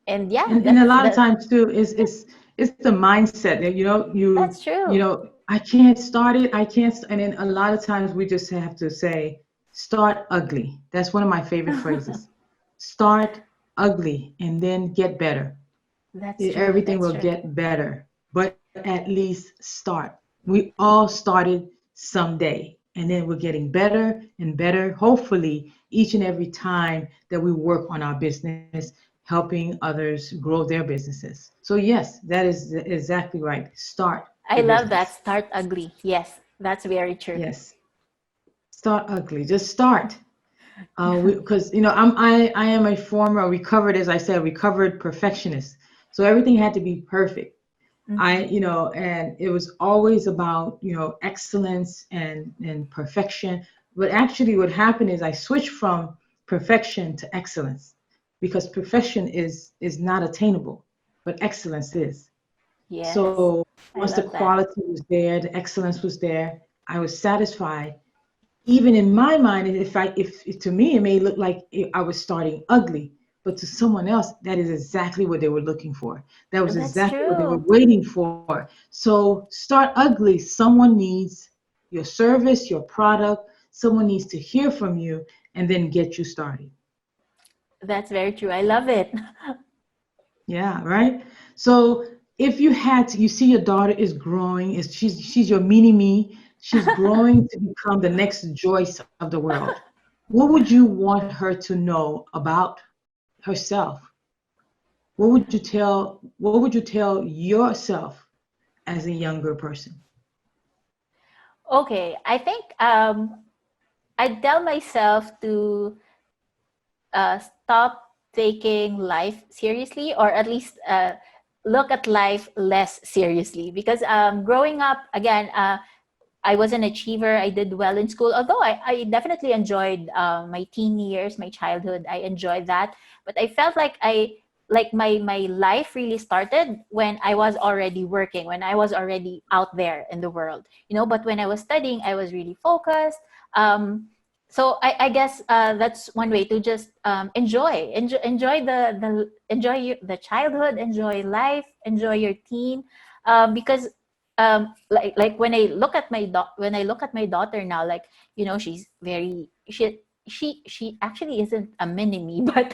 And yeah, And a lot of times too it's the mindset that that's true. I can't start it, I can't and then a lot of times we just have to say start ugly. That's one of my favorite phrases. Start ugly and then get better. That's true. Everything That's will true. get better, but at least start. We all started someday, and then we're getting better and better, hopefully, each and every time that we work on our business, helping others grow their businesses. So, yes, that is exactly right. Start I your love that. business. Start ugly. Yes, that's very true. Yes, start ugly. Just start. Because I am a former recovered, as I said, recovered perfectionist. So everything had to be perfect. Hmm. And it was always about, excellence and perfection. But actually what happened is I switched from perfection to excellence because perfection is not attainable, but excellence is. Yes, So I once the love that. quality was there, the excellence was there, I was satisfied. Even in my mind, if to me it may look like I was starting ugly, but to someone else, that is exactly what they were looking for. That was That's exactly what they were true. waiting for. So start ugly. Someone needs your service, your product. Someone needs to hear from you and then get you started. That's very true. I love it. Yeah, right. So if you had to, you see your daughter is growing, is she's your mini me, she's growing to become the next Joyce of the world. What would you want her to know about herself? What would you tell yourself as a younger person? Okay, I think I tell myself to stop taking life seriously, or at least look at life less seriously. Because growing up, again, I was an achiever. I did well in school, although I definitely enjoyed my teen years, my childhood. I enjoyed that, but I felt like my life really started when I was already working, when I was already out there in the world, But when I was studying, I was really focused. So I guess that's one way to just enjoy the childhood, enjoy life, enjoy your teen, because like when I look at my daughter now, like, she's very she actually isn't a mini me, but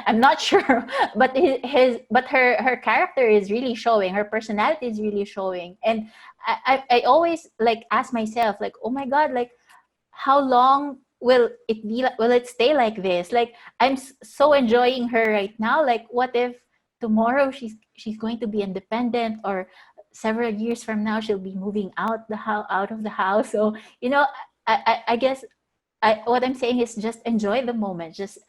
I'm not sure. But her character is really showing, her personality is really showing. And I always like ask myself, like, oh my god, like, how long will it stay like this? Like, I'm so enjoying her right now. Like, what if tomorrow she's going to be independent, or several years from now she'll be moving out of the house? So, I guess what I'm saying is just enjoy the moment. Just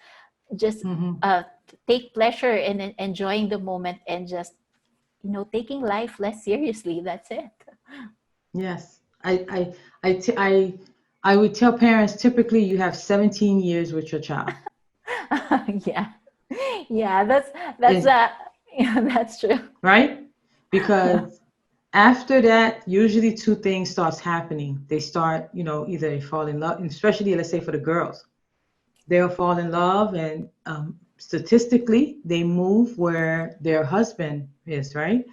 Hmm. uh take pleasure in enjoying the moment, and just, taking life less seriously. That's it. Yes, I would tell parents typically you have 17 years with your child. Yeah. Yeah, that's Is yeah, that's true. right? Because after that, usually two things starts happening. They start, either they fall in love, and especially let's say for the girls, they'll fall in love, and statistically, they move where their husband is, right?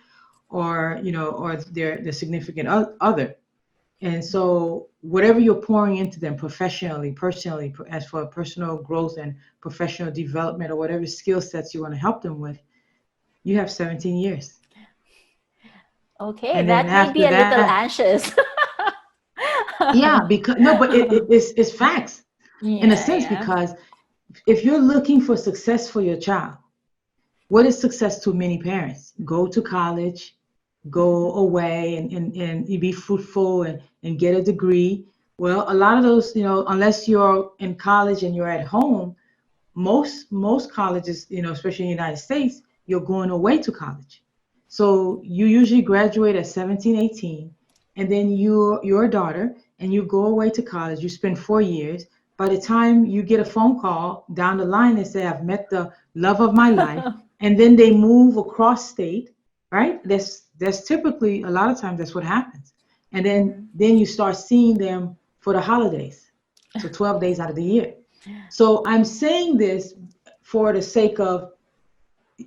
Or or their significant other. And so, whatever you're pouring into them professionally, personally, as for personal growth and professional development, or whatever skill sets you want to help them with, you have 17 years. Okay, And then that made me after a little that, anxious. yeah, because no, but it's facts in a Yeah, sense, yeah. because if you're looking for success for your child, what is success to many parents? Go to college, go away and you be fruitful and get a degree. Well, a lot of those, unless you're in college and you're at home, most colleges, especially in the United States, you're going away to college. So you usually graduate at 17, 18, and then you're a daughter and you go away to college. You spend 4 years. By the time you get a phone call down the line and say, I've met the love of my life, and then they move across state, right? That's typically a lot of times that's what happens. And then Mhm. then you start seeing them for the holidays. So 12 days out of the year. So I'm saying this for the sake of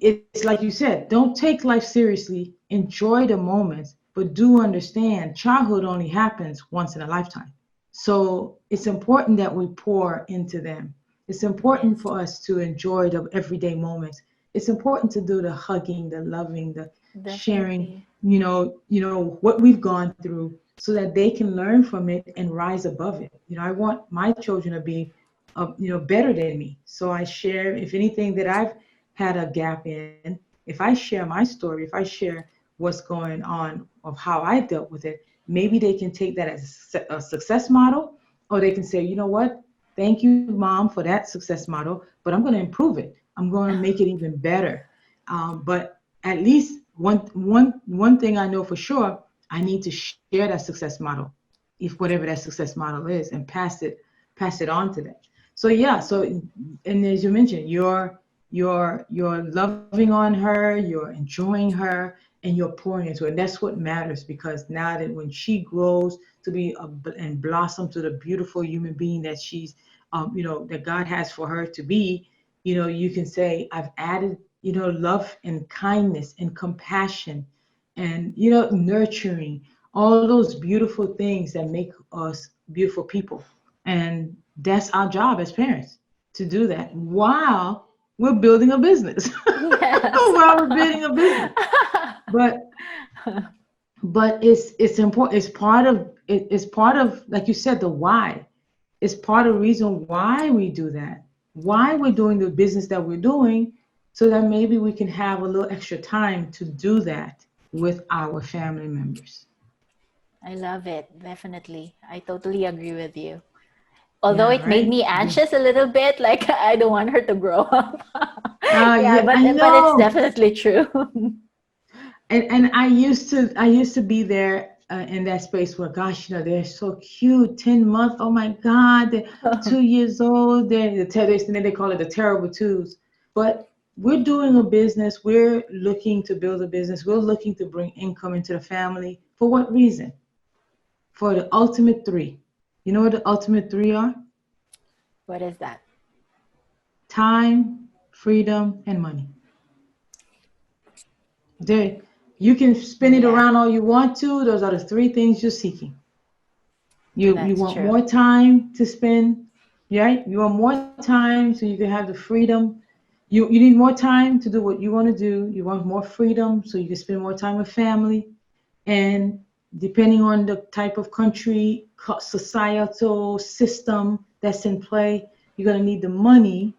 it's like you said, don't take life seriously. Enjoy the moments, but do understand childhood only happens once in a lifetime. So it's important that we pour into them. It's important Yes, for us to enjoy the everyday moments. It's important to do the hugging, the loving, the sharing, definitely. what we've gone through so that they can learn from it and rise above it. I want my children to be better than me. So I share, if anything that I've had a gap in, if I share my story, if I share what's going on of how I dealt with it, maybe they can take that as a success model, or they can say, you know what, thank you, mom, for that success model, but I'm going to improve it. I'm going to make it even better. But at least one thing I know for sure, I need to share that success model, if whatever that success model is, and pass it on to them. So yeah, and as you mentioned, you're loving on her, you're enjoying her, and you're pouring into it. And that's what matters, because now that when she grows to be and blossom to the beautiful human being that she's, that God has for her to be, you can say, I've added, love and kindness and compassion and, nurturing, all those beautiful things that make us beautiful people. And that's our job as parents, to do that while we're building a business. Yes. While we're building a business. But it's important. It's part of, like you said, the why. It's part of the reason why we do that. Why we're Yes. doing the business that we're doing, so that maybe we can have a little extra time to do that with our family members. I love it. Definitely. I totally agree with you. Although Yeah, it made right? me anxious a little bit, like I don't want her to grow up. Yeah, Yeah, I but it's know. definitely true. And I used to be there in that space where, gosh, they're so cute, 10 months, oh my God, they're 2 years old, they call it the terrible twos. But we're doing a business, we're looking to build a business, we're looking to bring income into the family. For what reason? For the ultimate three. You know what the ultimate three are? What is that? Time, freedom, and money. There, you can spin it Yeah, around all you want to. Those are the three things you're seeking. You that's want true. more time to spend, right? You want more time so you can have the freedom. You need more time to do what you want to do. You want more freedom so you can spend more time with family. And depending on the type of country, societal system that's in play, you're going to need the money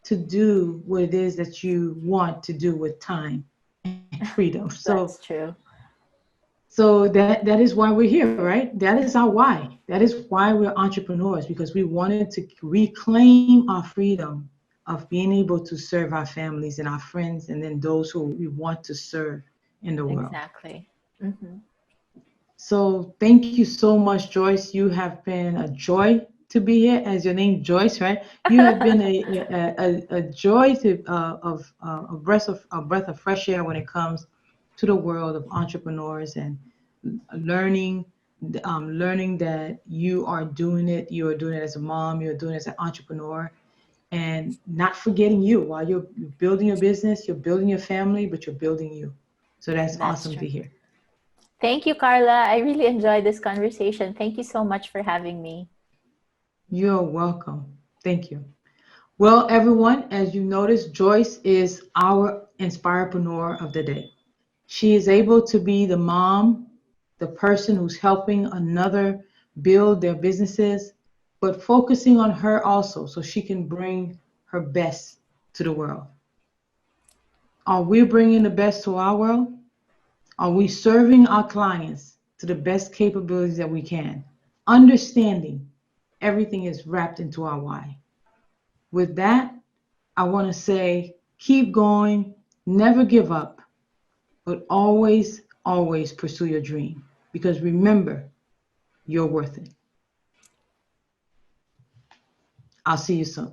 to do what it is that you want to do with time and freedom. So That's true. that is why we're here, right? That is our why. That is why we're entrepreneurs, because we wanted to reclaim our freedom of being able to serve our families and our friends, and then those who we want to serve in the world. Exactly. Hmm. So thank you so much, Joyce. You have been a joy to be here, as your name Joyce, right? You have been a joy a breath of fresh air when it comes to the world of entrepreneurs, and learning learning that you are doing it as a mom, you're doing it as an entrepreneur, and not forgetting you while you're building your business, you're building your family, but you're building you. So that's That's awesome true. to hear. Thank you, Carla. I really enjoyed this conversation. Thank you so much for having me. You're welcome. Thank you. Well, everyone, as you notice, Joyce is our inspirepreneur of the day. She is able to be the mom, the person who's helping another build their businesses, but focusing on her also so she can bring her best to the world. Are we bringing the best to our world? Are we serving our clients to the best capabilities that we can? Understanding everything is wrapped into our why. With that, I want to say keep going, never give up, but always, always pursue your dream. Because remember, you're worth it. I'll see you soon.